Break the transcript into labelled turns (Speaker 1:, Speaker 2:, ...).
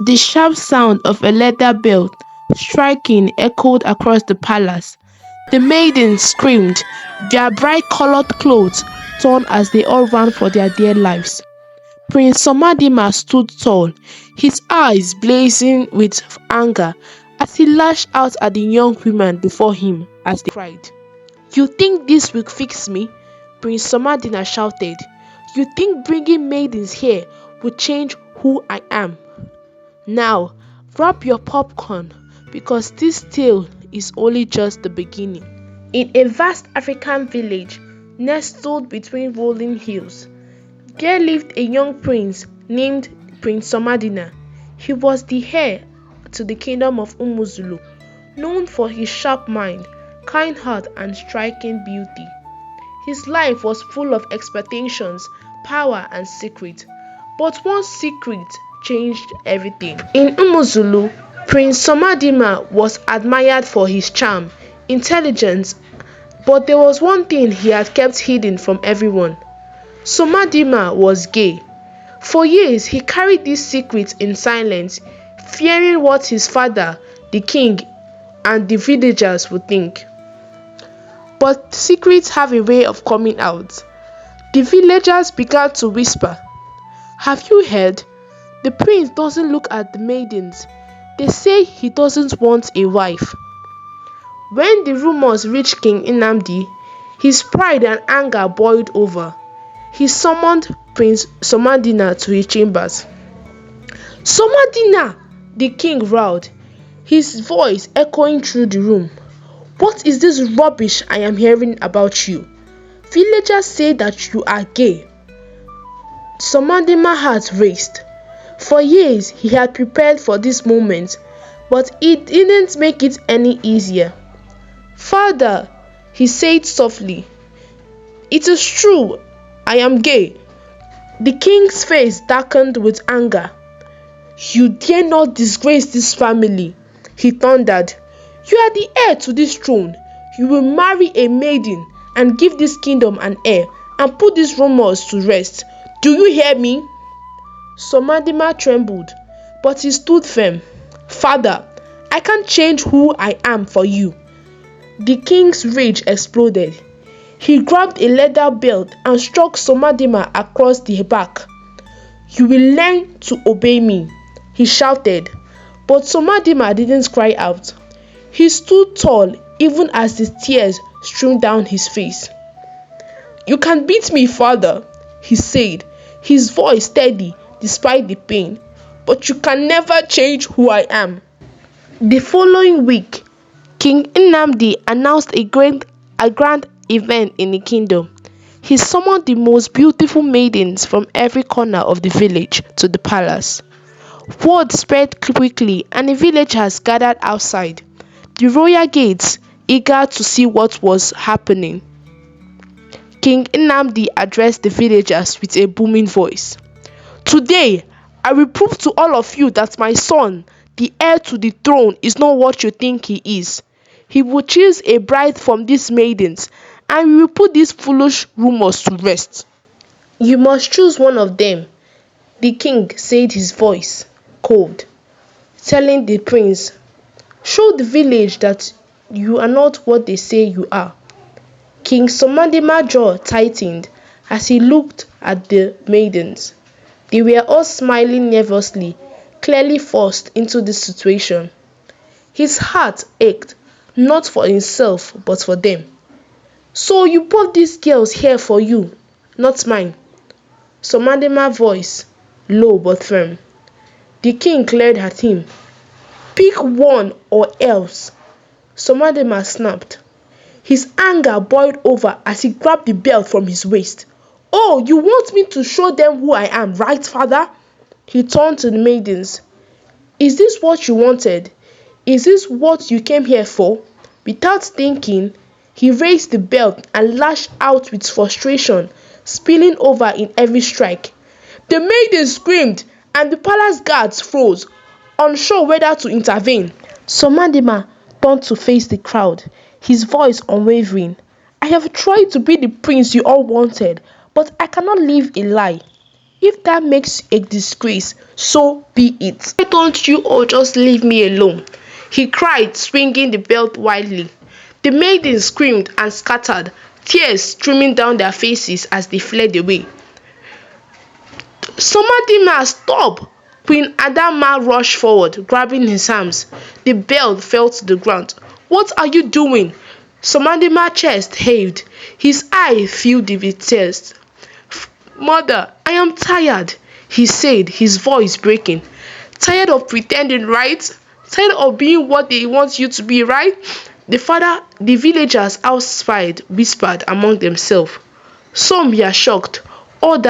Speaker 1: The sharp sound of a leather belt striking echoed across the palace. The maidens screamed, their bright-colored clothes torn as they all ran for their dear lives. Prince Somadima stood tall, his eyes blazing with anger as he lashed out at the young women before him as they cried. "You think this will fix me?" Prince Somadina shouted. "You think bringing maidens here will change who I am? Now, wrap your popcorn, because this tale is only just the beginning." In a vast African village nestled between rolling hills, there lived a young prince named Prince Somadina. He was the heir to the kingdom of Umuzulu, known for his sharp mind, kind heart, and striking beauty. His life was full of expectations, power, and secret. But one secret changed everything. In Umuzulu, Prince Somadima was admired for his charm, intelligence, but there was one thing he had kept hidden from everyone. Somadima was gay. For years, he carried this secret in silence, fearing what his father, the king, and the villagers would think. But secrets have a way of coming out. The villagers began to whisper, "Have you heard? The prince doesn't look at the maidens. They say he doesn't want a wife." When the rumors reached King Nnamdi, his pride and anger boiled over. He summoned Prince Somadina to his chambers. "Somadina!" the king roared, his voice echoing through the room. "What is this rubbish I am hearing about you? Villagers say that you are gay." Somadima's heart raced. For years he had prepared for this moment, but it didn't make it any easier. "Father," he said softly, "it is true, I am gay." The king's face darkened with anger. "You dare not disgrace this family," he thundered. "You are the heir to this throne. You will marry a maiden and give this kingdom an heir and put these rumors to rest. Do you hear me?" Somadima trembled, but he stood firm. "Father, I can't change who I am for you." The king's rage exploded. He grabbed a leather belt and struck Somadima across the back. "You will learn to obey me," he shouted. But Somadima didn't cry out. He stood tall even as the tears streamed down his face. "You can beat me, father," he said, his voice steady despite the pain, "but you can never change who I am." The following week, King Nnamdi announced a grand event in the kingdom. He summoned the most beautiful maidens from every corner of the village to the palace. Word spread quickly and the villagers gathered outside the royal gates, eager to see what was happening. King Nnamdi addressed the villagers with a booming voice. "Today, I will prove to all of you that my son, the heir to the throne, is not what you think he is. He will choose a bride from these maidens, and we will put these foolish rumors to rest." "You must choose one of them," the king said, his voice cold, telling the prince, "Show the village that you are not what they say you are." King Somadima's jaw tightened as he looked at the maidens. They were all smiling nervously, clearly forced into this situation. His heart ached, not for himself but for them. "So you brought these girls here for you, not mine." Somadima's voice, low but firm. The king glared at him. "Pick one or else." Somadima snapped. His anger boiled over as he grabbed the belt from his waist. "Oh, you want me to show them who I am, right, father?" He turned to the maidens. "Is this what you wanted? Is this what you came here for?" Without thinking, he raised the belt and lashed out with frustration, spilling over in every strike. The maidens screamed and the palace guards froze, unsure whether to intervene. Somadima turned to face the crowd, his voice unwavering. "I have tried to be the prince you all wanted, but I cannot live a lie." If that makes you a disgrace, so be it. Why don't you all just leave me alone? He cried, swinging the belt wildly. The maidens screamed and scattered, tears streaming down their faces as they fled away. Somadima, stop! Queen Adama rushed forward, grabbing his arms. The belt fell to the ground. What are you doing? Somadima's chest heaved. His eye filled with tears. Mother, I am tired, he said, his voice breaking. Tired of pretending, right? Tired of being what they want you to be, right? The villagers outside whispered among themselves. Some were shocked, others